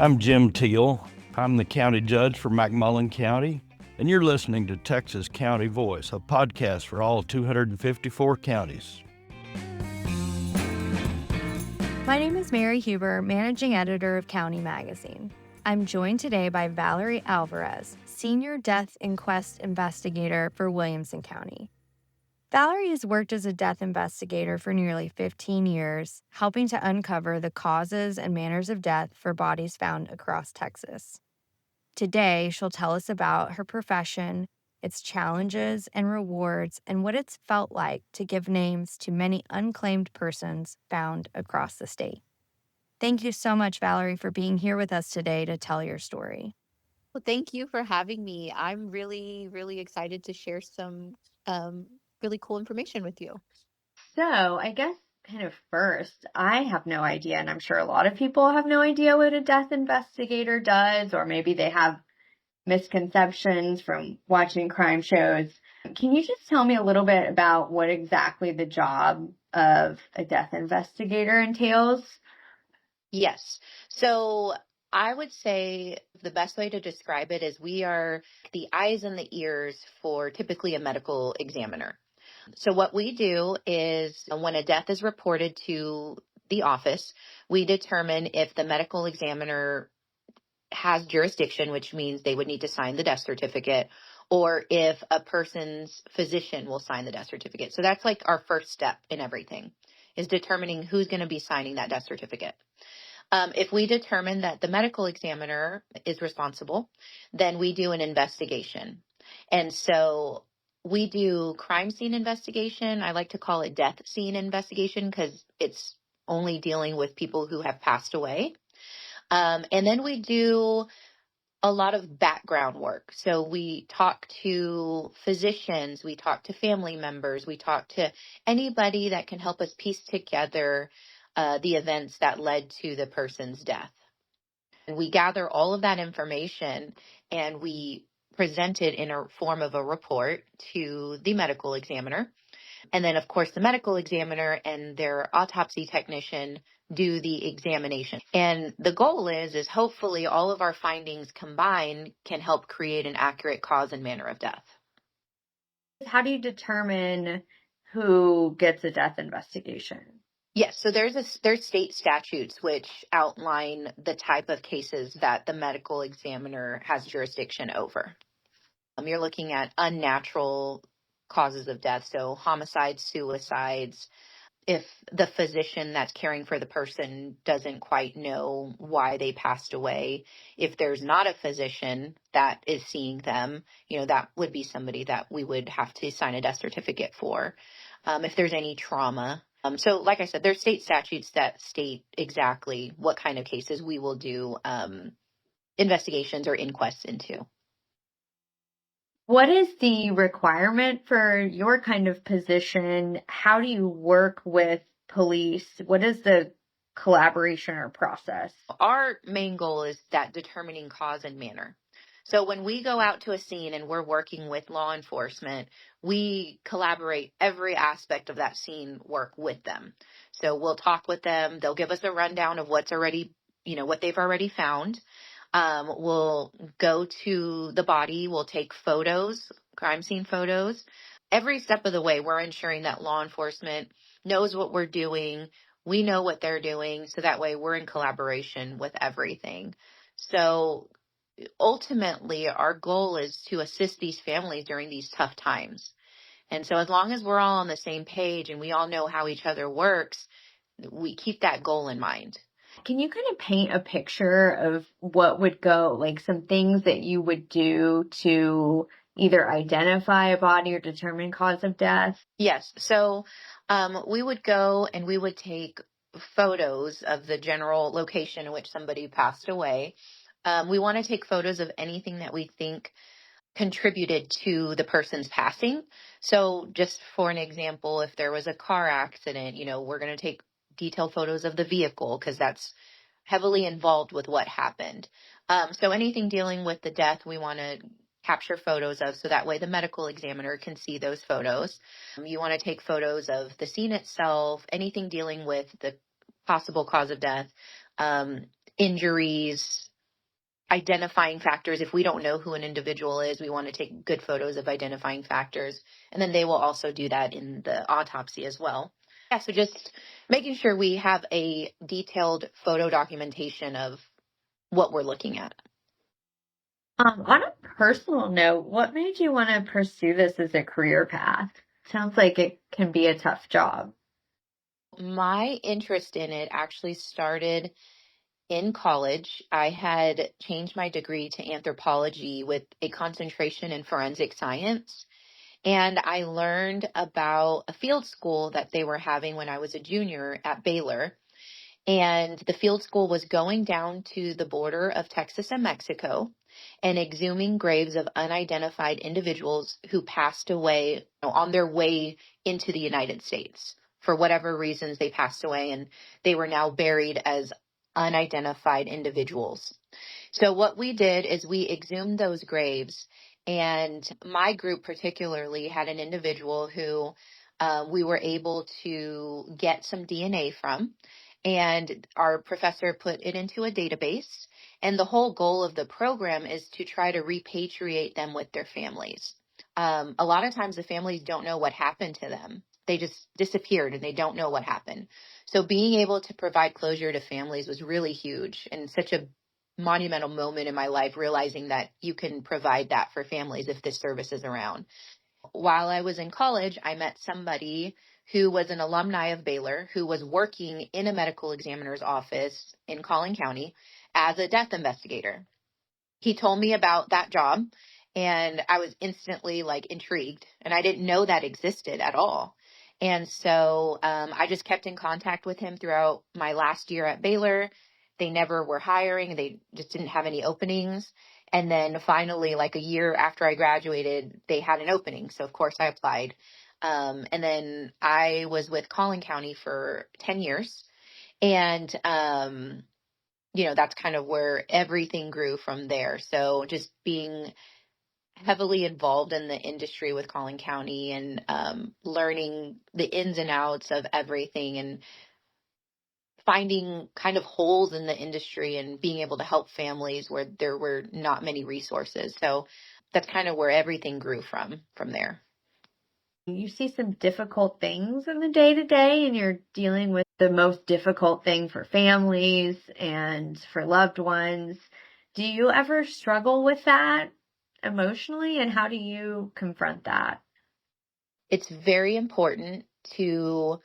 I'm Jim Teal. I'm the county judge for McMullen County, and you're listening to Texas County Voice, a podcast for all 254 counties. My name is Mary Huber, managing editor of County Magazine. I'm joined today by Valerie Alvarez, senior death inquest investigator for Williamson County. Valerie has worked as a death investigator for nearly 15 years, helping to uncover the causes and manners of death for bodies found across Texas. Today, she'll tell us about her profession, its challenges and rewards, and what it's felt like to give names to many unclaimed persons found across the state. Thank you so much, Valerie, for being here with us today to tell your story. Well, thank you for having me. I'm really, really excited to share some really cool information with you. So I guess kind of first, I have no idea, and I'm sure a lot of people have no idea what a death investigator does, or maybe they have misconceptions from watching crime shows. Can you just tell me a little bit about what exactly the job of a death investigator entails? Yes. So I would say the best way to describe it is we are the eyes and the ears for typically a medical examiner. So what we do is when a death is reported to the office, we determine if the medical examiner has jurisdiction, which means they would need to sign the death certificate, or if a person's physician will sign the death certificate. So that's like our first step in everything, is determining who's going to be signing that death certificate. If we determine that the medical examiner is responsible, then we do an investigation. And so we do crime scene investigation. I like to call it death scene investigation because it's only dealing with people who have passed away. And then we do a lot of background work. So we talk to physicians, we talk to family members, we talk to anybody that can help us piece together the events that led to the person's death. And we gather all of that information and we present it in a form of a report to the medical examiner. And then, of course, the medical examiner and their autopsy technician do the examination. And the goal is hopefully all of our findings combined can help create an accurate cause and manner of death. How do you determine who gets a death investigation? Yes, so there's state statutes which outline the type of cases that the medical examiner has jurisdiction over. You're looking at unnatural causes of death, so homicides, suicides. If the physician that's caring for the person doesn't quite know why they passed away, if there's not a physician that is seeing them, that would be somebody that we would have to sign a death certificate for. If there's any trauma. So like I said, there's state statutes that state exactly what kind of cases we will do investigations or inquests into. What is the requirement for your kind of position? How do you work with police? What is the collaboration or process? Our main goal is that determining cause and manner. So when we go out to a scene and we're working with law enforcement, we collaborate every aspect of that scene work with them. So we'll talk with them. They'll give us a rundown of what's already, what they've already found. We'll go to the body. We'll take photos, crime scene photos. Every step of the way, we're ensuring that law enforcement knows what we're doing. We know what they're doing. So that way we're in collaboration with everything. So ultimately, our goal is to assist these families during these tough times. And so as long as we're all on the same page and we all know how each other works, we keep that goal in mind. Can you kind of paint a picture of what would go, like some things that you would do to either identify a body or determine cause of death? Yes. So we would go and we would take photos of the general location in which somebody passed away. We want to take photos of anything that we think contributed to the person's passing. So just for an example, if there was a car accident, we're going to take detailed photos of the vehicle because that's heavily involved with what happened. So anything dealing with the death, we want to capture photos of so that way the medical examiner can see those photos. You want to take photos of the scene itself, anything dealing with the possible cause of death, injuries, identifying factors. If we don't know who an individual is, we want to take good photos of identifying factors. And then they will also do that in the autopsy as well. Yeah, so just making sure we have a detailed photo documentation of what we're looking at. On a personal note, what made you want to pursue this as a career path? Sounds like it can be a tough job. My interest in it actually started in college. I had changed my degree to anthropology with a concentration in forensic science. And I learned about a field school that they were having when I was a junior at Baylor. And the field school was going down to the border of Texas and Mexico and exhuming graves of unidentified individuals who passed away on their way into the United States. For whatever reasons, they passed away and they were now buried as unidentified individuals. So what we did is we exhumed those graves, and my group particularly had an individual who we were able to get some DNA from, and our professor put it into a database. And the whole goal of the program is to try to repatriate them with their families. A lot of times the families don't know what happened to them. They just disappeared and they don't know what happened. So being able to provide closure to families was really huge and such a monumental moment in my life, realizing that you can provide that for families if this service is around. While I was in college, I met somebody who was an alumni of Baylor who was working in a medical examiner's office in Collin County as a death investigator. He told me about that job and I was instantly intrigued, and I didn't know that existed at all. And so I just kept in contact with him throughout my last year at Baylor. They never were hiring. They just didn't have any openings. And then finally, a year after I graduated, they had an opening. So of course I applied. And then I was with Collin County for 10 years. And, that's kind of where everything grew from there. So just being heavily involved in the industry with Collin County and learning the ins and outs of everything and finding kind of holes in the industry and being able to help families where there were not many resources. So that's kind of where everything grew from there. You see some difficult things in the day-to-day, and you're dealing with the most difficult thing for families and for loved ones. Do you ever struggle with that emotionally, and how do you confront that? It's very important to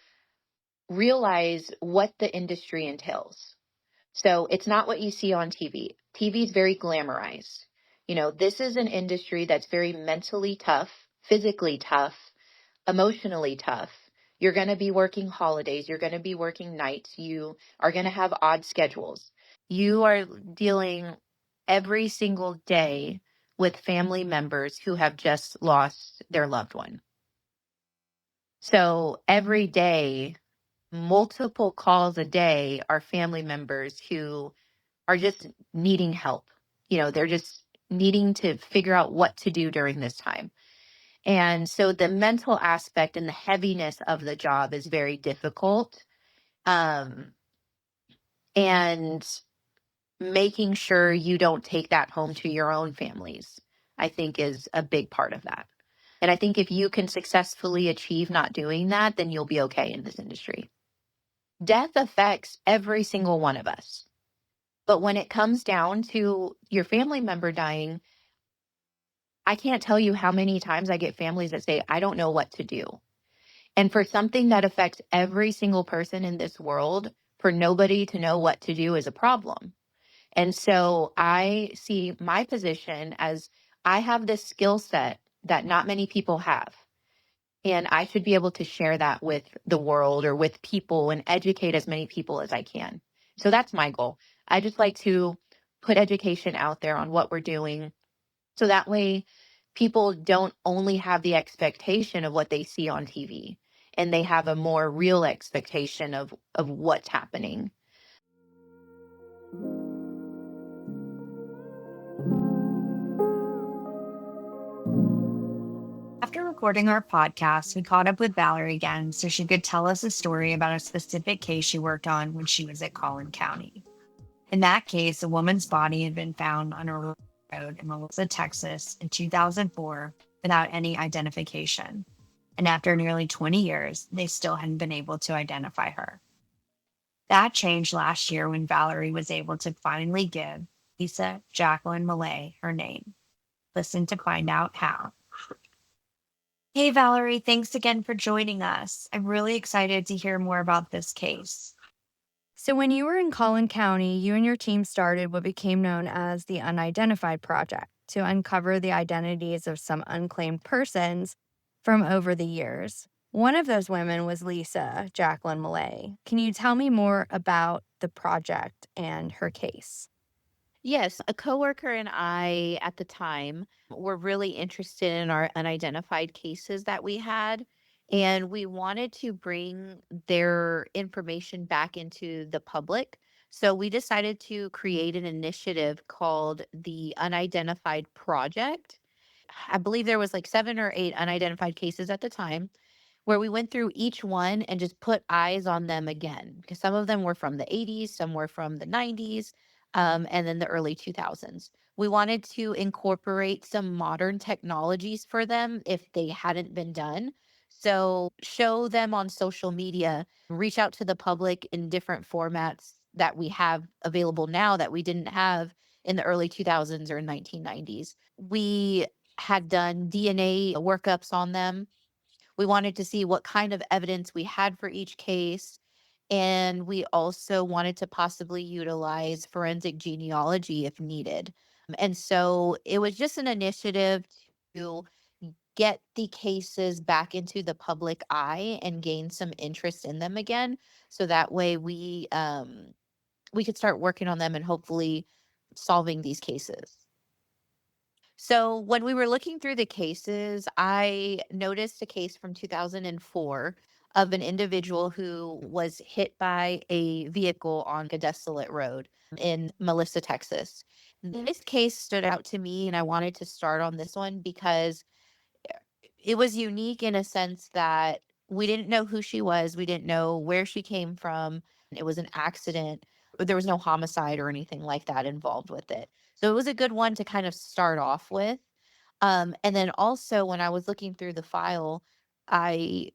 realize what the industry entails. So it's not what you see on TV. TV is very glamorized. This is an industry that's very mentally tough, physically tough, emotionally tough. You're going to be working holidays. You're going to be working nights. You are going to have odd schedules. You are dealing every single day with family members who have just lost their loved one. So every day, multiple calls a day are family members who are just needing help. They're just needing to figure out what to do during this time. And so the mental aspect and the heaviness of the job is very difficult. And making sure you don't take that home to your own families, I think, is a big part of that. And I think if you can successfully achieve not doing that, then you'll be okay in this industry. Death affects every single one of us. But when it comes down to your family member dying, I can't tell you how many times I get families that say, I don't know what to do. And for something that affects every single person in this world, for nobody to know what to do is a problem. And so I see my position as I have this skill set that not many people have. And I should be able to share that with the world or with people and educate as many people as I can. So that's my goal. I just like to put education out there on what we're doing. So that way people don't only have the expectation of what they see on TV, and they have a more real expectation of what's happening. After recording our podcast, we caught up with Valerie again so she could tell us a story about a specific case she worked on when she was at Collin County. In that case, a woman's body had been found on a road in Melissa, Texas in 2004 without any identification. And after nearly 20 years, they still hadn't been able to identify her. That changed last year when Valerie was able to finally give Lisa Jacqueline Millay her name. Listen to find out how. Hey, Valerie, thanks again for joining us. I'm really excited to hear more about this case. So, when you were in Collin County, you and your team started what became known as the Unidentified Project to uncover the identities of some unclaimed persons from over the years. One of those women was Lisa Jacqueline Millay. Can you tell me more about the project and her case? Yes, a coworker and I at the time were really interested in our unidentified cases that we had, and we wanted to bring their information back into the public. So we decided to create an initiative called the Unidentified Project. I believe there was like 7 or 8 unidentified cases at the time where we went through each one and just put eyes on them again because some of them were from the 80s, some were from the 90s, and then the early 2000s. We wanted to incorporate some modern technologies for them if they hadn't been done. So, show them on social media, reach out to the public in different formats that we have available now that we didn't have in the early 2000s or 1990s. We had done DNA workups on them. We wanted to see what kind of evidence we had for each case. And we also wanted to possibly utilize forensic genealogy if needed. And so it was just an initiative to get the cases back into the public eye and gain some interest in them again. So that way we could start working on them and hopefully solving these cases. So when we were looking through the cases, I noticed a case from 2004 of an individual who was hit by a vehicle on a desolate road in Melissa, Texas. This case stood out to me, and I wanted to start on this one because it was unique in a sense that we didn't know who she was. We didn't know where she came from. It was an accident. There was no homicide or anything like that involved with it. So it was a good one to kind of start off with. And then also when I was looking through the file, I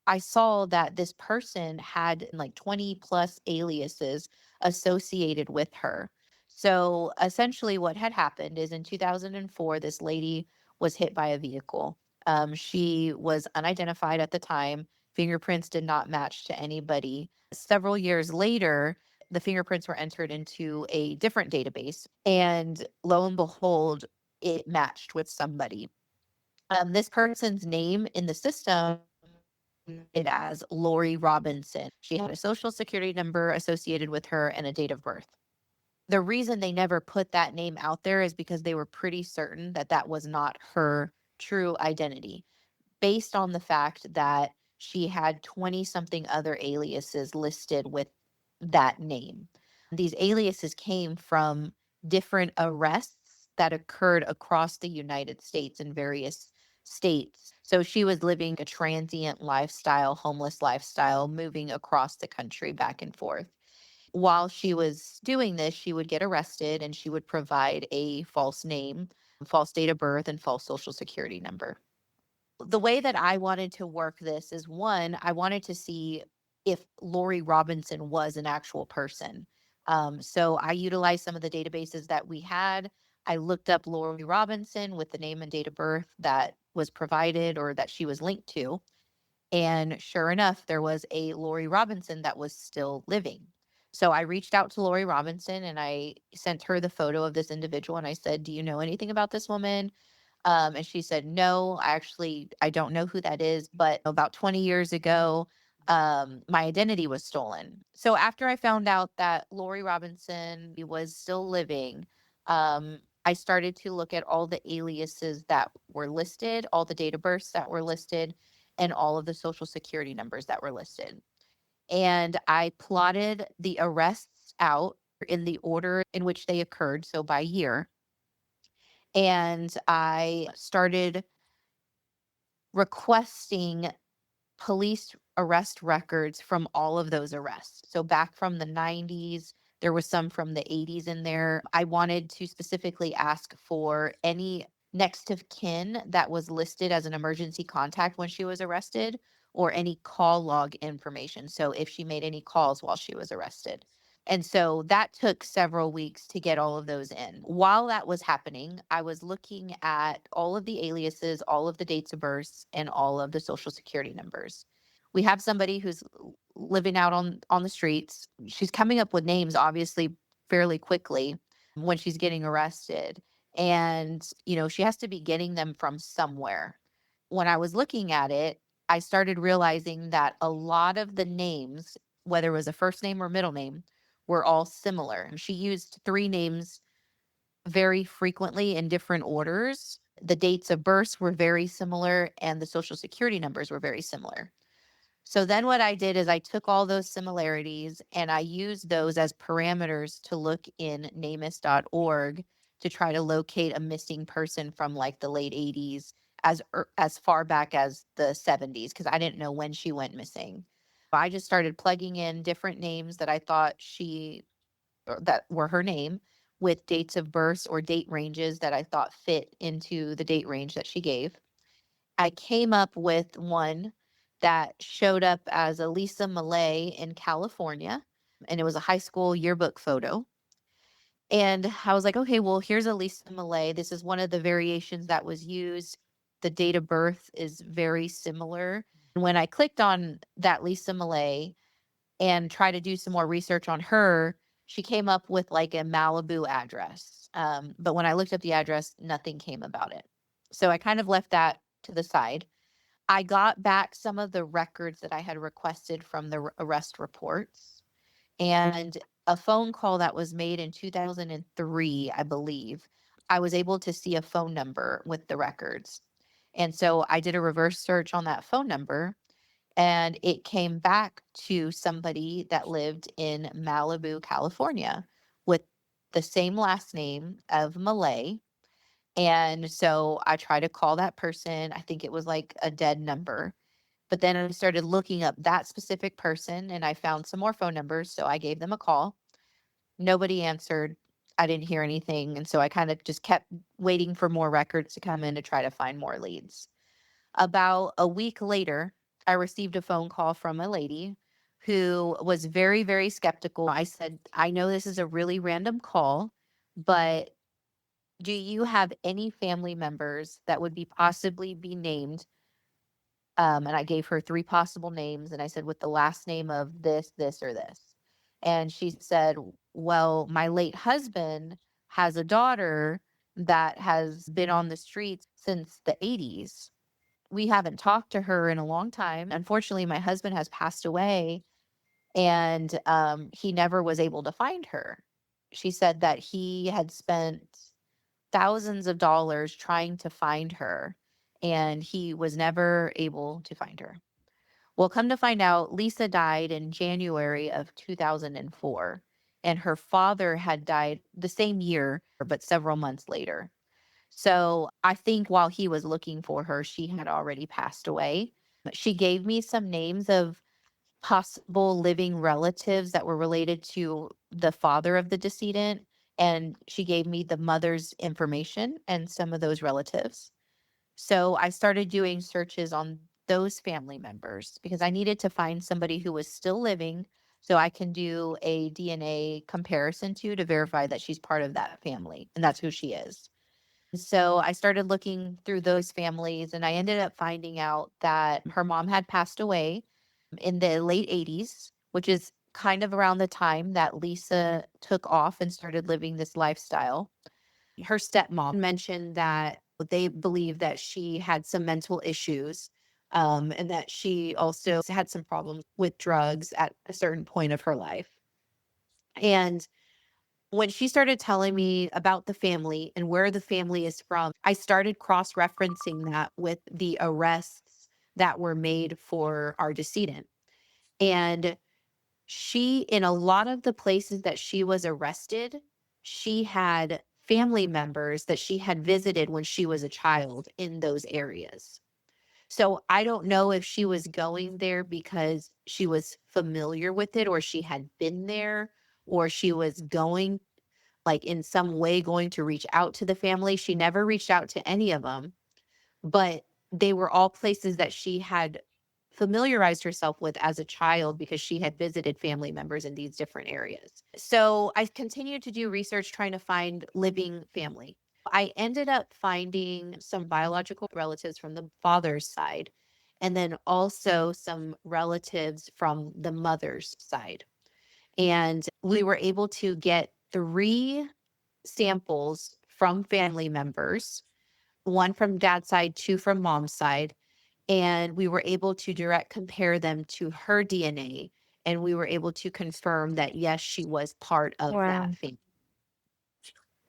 I saw that this person had like 20 plus aliases associated with her. So essentially what had happened is in 2004, this lady was hit by a vehicle. She was unidentified at the time. Fingerprints did not match to anybody. Several years later, the fingerprints were entered into a different database, and lo and behold, it matched with somebody. This person's name in the system it as Lori Robinson. She had a social security number associated with her and a date of birth. The reason they never put that name out there is because they were pretty certain that that was not her true identity, based on the fact that she had 20 something other aliases listed with that name. These aliases came from different arrests that occurred across the United States in various states. So she was living a transient lifestyle, homeless lifestyle, moving across the country back and forth. While she was doing this, she would get arrested and she would provide a false name, false date of birth, and false social security number. The way that I wanted to work this is one, I wanted to see if Lori Robinson was an actual person. So I utilized some of the databases that we had. I looked up Lori Robinson with the name and date of birth that was provided or that she was linked to. And sure enough, there was a Lori Robinson that was still living. So I reached out to Lori Robinson and I sent her the photo of this individual and I said, "Do you know anything about this woman?" And she said, "No, I don't know who that is, but about 20 years ago, my identity was stolen." So after I found out that Lori Robinson was still living, I started to look at all the aliases that were listed, all the date of births that were listed, and all of the social security numbers that were listed. And I plotted the arrests out in the order in which they occurred, so by year. And I started requesting police arrest records from all of those arrests. So back from the 90s, There was some from the 80s in there. I wanted to specifically ask for any next of kin that was listed as an emergency contact when she was arrested, or any call log information. So if she made any calls while she was arrested. And so that took several weeks to get all of those in. While that was happening, I was looking at all of the aliases, all of the dates of birth, and all of the social security numbers. We have somebody who's living out on the streets. She's coming up with names obviously fairly quickly when she's getting arrested. And, she has to be getting them from somewhere. When I was looking at it, I started realizing that a lot of the names, whether it was a first name or middle name, were all similar. She used three names very frequently in different orders. The dates of birth were very similar, and the social security numbers were very similar. So then what I did is I took all those similarities and I used those as parameters to look in NamUs.org to try to locate a missing person from like the late 80s as far back as the 70s, because I didn't know when she went missing. I just started plugging in different names that I thought that were her name, with dates of birth or date ranges that I thought fit into the date range that she gave. I came up with one that showed up as a Lisa Millay in California, and it was a high school yearbook photo. And I was like, okay, well, here's a Lisa Millay. This is one of the variations that was used. The date of birth is very similar. And when I clicked on that Lisa Millay and tried to do some more research on her, she came up with like a Malibu address. But when I looked up the address, nothing came about it. So I kind of left that to the side. I got back some of the records that I had requested from the arrest reports, and a phone call that was made in 2003, I believe. I was able to see a phone number with the records. And so I did a reverse search on that phone number, and it came back to somebody that lived in Malibu, California, with the same last name of Malay. And so I tried to call that person. I think it was like a dead number. But then I started looking up that specific person and I found some more phone numbers. So I gave them a call. Nobody answered. I didn't hear anything. And so I kind of just kept waiting for more records to come in to try to find more leads. About a week later, I received a phone call from a lady who was very, very skeptical. I said, I know this is a really random call, but do you have any family members that would be possibly be named? And I gave her three possible names, and I said, with the last name of this, this, or this. And she said, well, my late husband has a daughter that has been on the streets since the 80s. We haven't talked to her in a long time. Unfortunately, my husband has passed away, and he never was able to find her. She said that he had spent thousands of dollars trying to find her, and he was never able to find her. Well, come to find out, Lisa died in January of 2004, and her father had died the same year, but several months later. So I think while he was looking for her, she had already passed away. She gave me some names of possible living relatives that were related to the father of the decedent, and she gave me the mother's information and some of those relatives. So I started doing searches on those family members because I needed to find somebody who was still living so I can do a DNA comparison to verify that she's part of that family and that's who she is. So I started looking through those families and I ended up finding out that her mom had passed away in the late 80s, which is kind of around the time that Lisa took off and started living this lifestyle. Her stepmom mentioned that they believe that she had some mental issues, and that she also had some problems with drugs at a certain point of her life. And when she started telling me about the family and where the family is from, I started cross referencing that with the arrests that were made for our decedent. And in a lot of the places that she was arrested, she had family members that she had visited when she was a child in those areas. So I don't know if she was going there because she was familiar with it or she had been there, or she was going, like in some way going to reach out to the family. She never reached out to any of them, but they were all places that she had familiarized herself with as a child because she had visited family members in these different areas. So I continued to do research trying to find living family. I ended up finding some biological relatives from the father's side, and then also some relatives from the mother's side. And we were able to get 3 samples from family members, 1 from dad's side, 2 from mom's side, and we were able to direct compare them to her DNA, and we were able to confirm that, yes, she was part of Wow. that family.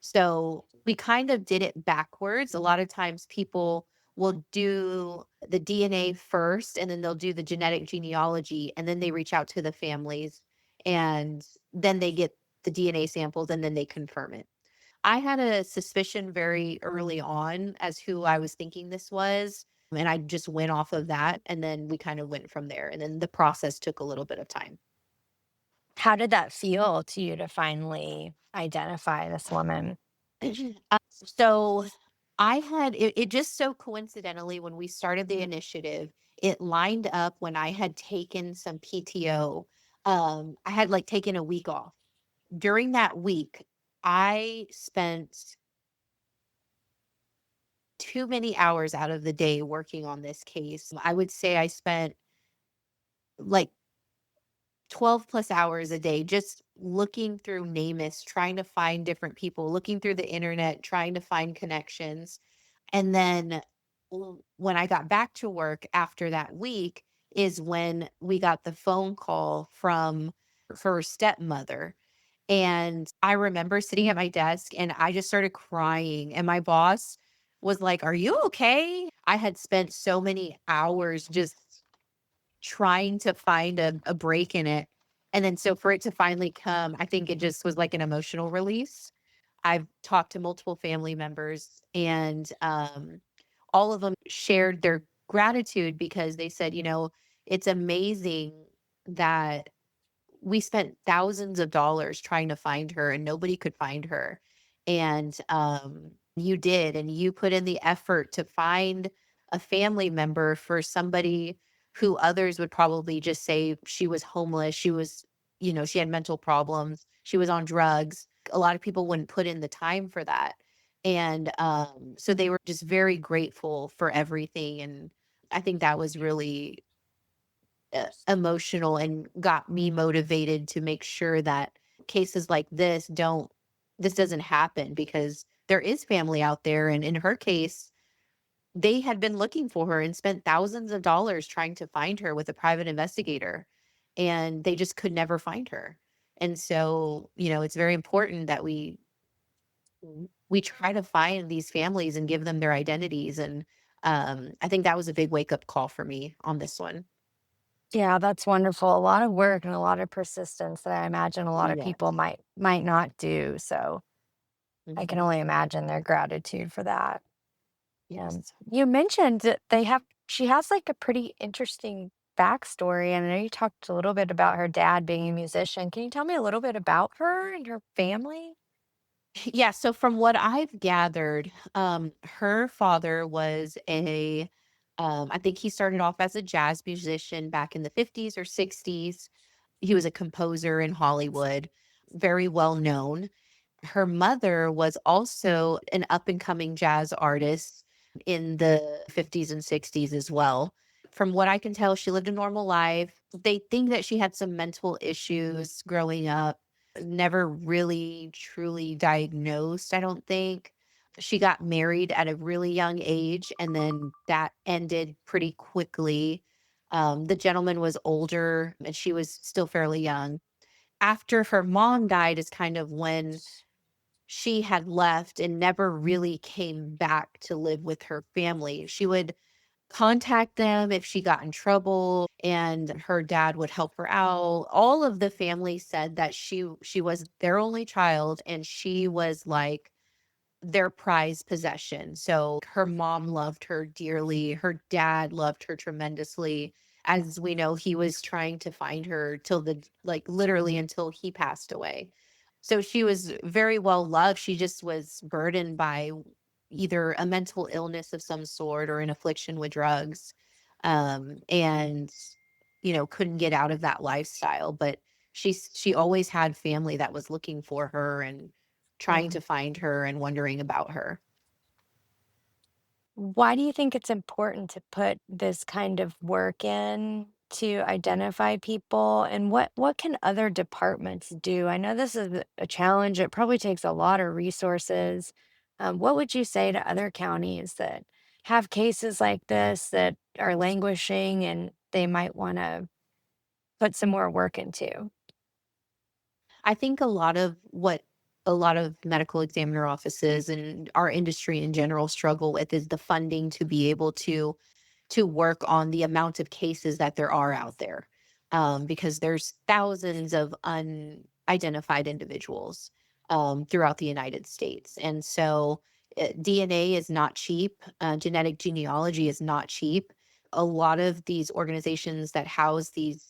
So we kind of did it backwards. A lot of times people will do the DNA first, and then they'll do the genetic genealogy, and then they reach out to the families, and then they get the DNA samples, and then they confirm it. I had a suspicion very early on as who I was thinking this was, and I just went off of that, and then we kind of went from there, and then the process took a little bit of time. How did that feel to you to finally identify this woman? So I had it just so coincidentally when we started the initiative, it lined up when I had taken some PTO. I had like taken a week off. During that week, I spent too many hours out of the day working on this case. I would say I spent like 12 plus hours a day just looking through NamUs, trying to find different people, looking through the internet, trying to find connections. And then when I got back to work after that week is when we got the phone call from her stepmother. And I remember sitting at my desk and I just started crying. And my boss was like, "Are you okay?" I had spent so many hours just trying to find a break in it. And then so for it to finally come, I think it just was like an emotional release. I've talked to multiple family members, and all of them shared their gratitude because they said, it's amazing that we spent thousands of dollars trying to find her and nobody could find her. And you did, and you put in the effort to find a family member for somebody who others would probably just say she was homeless. She was, she had mental problems. She was on drugs. A lot of people wouldn't put in the time for that. And so they were just very grateful for everything. And I think that was really emotional and got me motivated to make sure that cases like this doesn't happen because there is family out there. And in her case, they had been looking for her and spent thousands of dollars trying to find her with a private investigator, and they just could never find her. And so, it's very important that we try to find these families and give them their identities. And I think that was a big wake up call for me on this one. Yeah, that's wonderful. A lot of work and a lot of persistence that I imagine a lot of Yes. people might not do. So I can Mhm. only imagine their gratitude for that. Yes. You mentioned that she has like a pretty interesting backstory, and I know you talked a little bit about her dad being a musician. Can you tell me a little bit about her and her family? Yeah, so from what I've gathered, her father was I think he started off as a jazz musician back in the 50s or 60s. He was a composer in Hollywood, very well known. Her mother was also an up and coming jazz artist in the 50s and 60s as well. From what I can tell, she lived a normal life. They think that she had some mental issues growing up, never really truly diagnosed, I don't think. She got married at a really young age, and then that ended pretty quickly. The gentleman was older and she was still fairly young. After her mom died is kind of when she had left and never really came back to live with her family. She would contact them if she got in trouble, and her dad would help her out. All of the family said that she was their only child and she was like their prized possession. So her mom loved her dearly. Her dad loved her tremendously. As we know, he was trying to find her literally until he passed away. So she was very well loved. She just was burdened by either a mental illness of some sort or an affliction with drugs. And, couldn't get out of that lifestyle. But she always had family that was looking for her and trying to find her and wondering about her. Why do you think it's important to put this kind of work in to identify people? And what can other departments do? I know this is a challenge. It probably takes a lot of resources. What would you say to other counties that have cases like this that are languishing and they might want to put some more work into? I think a lot of medical examiner offices and our industry in general struggle with is the funding to be able to work on the amount of cases that there are out there, because there's thousands of unidentified individuals throughout the United States. And so DNA is not cheap. Genetic genealogy is not cheap. A lot of these organizations that house these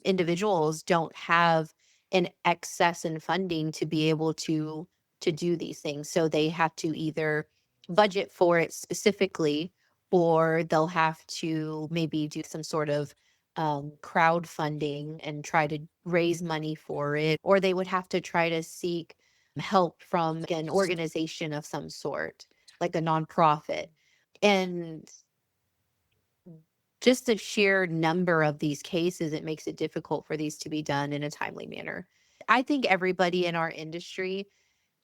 individuals don't have an excess in funding to be able to do these things. So they have to either budget for it specifically, or they'll have to maybe do some sort of crowdfunding and try to raise money for it, or they would have to try to seek help from an organization of some sort, like a nonprofit. And just the sheer number of these cases, it makes it difficult for these to be done in a timely manner. I think everybody in our industry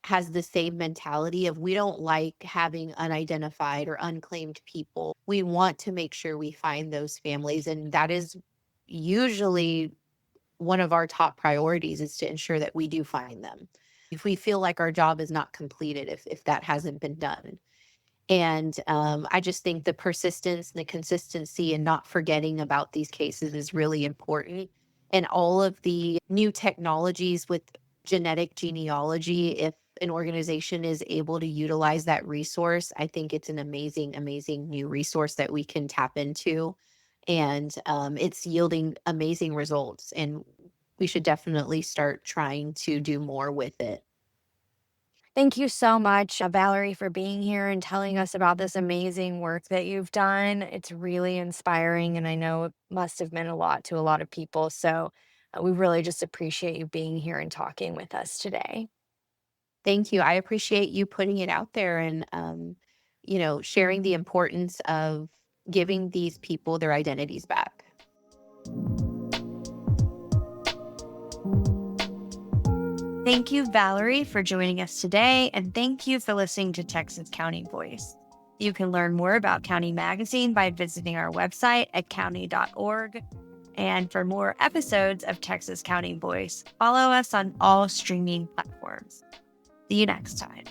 has the same mentality of we don't like having unidentified or unclaimed people. We want to make sure we find those families. And that is usually one of our top priorities, is to ensure that we do find them. If we feel like our job is not completed, if that hasn't been done. And I just think the persistence and the consistency and not forgetting about these cases is really important. And all of the new technologies with genetic genealogy, if an organization is able to utilize that resource, I think it's an amazing, amazing new resource that we can tap into. And it's yielding amazing results. And we should definitely start trying to do more with it. Thank you so much, Valerie, for being here and telling us about this amazing work that you've done. It's really inspiring, and I know it must have meant a lot to a lot of people. So we really just appreciate you being here and talking with us today. Thank you. I appreciate you putting it out there and, sharing the importance of giving these people their identities back. Thank you, Valerie, for joining us today, and thank you for listening to Texas County Voice. You can learn more about County Magazine by visiting our website at county.org. And for more episodes of Texas County Voice, follow us on all streaming platforms. See you next time.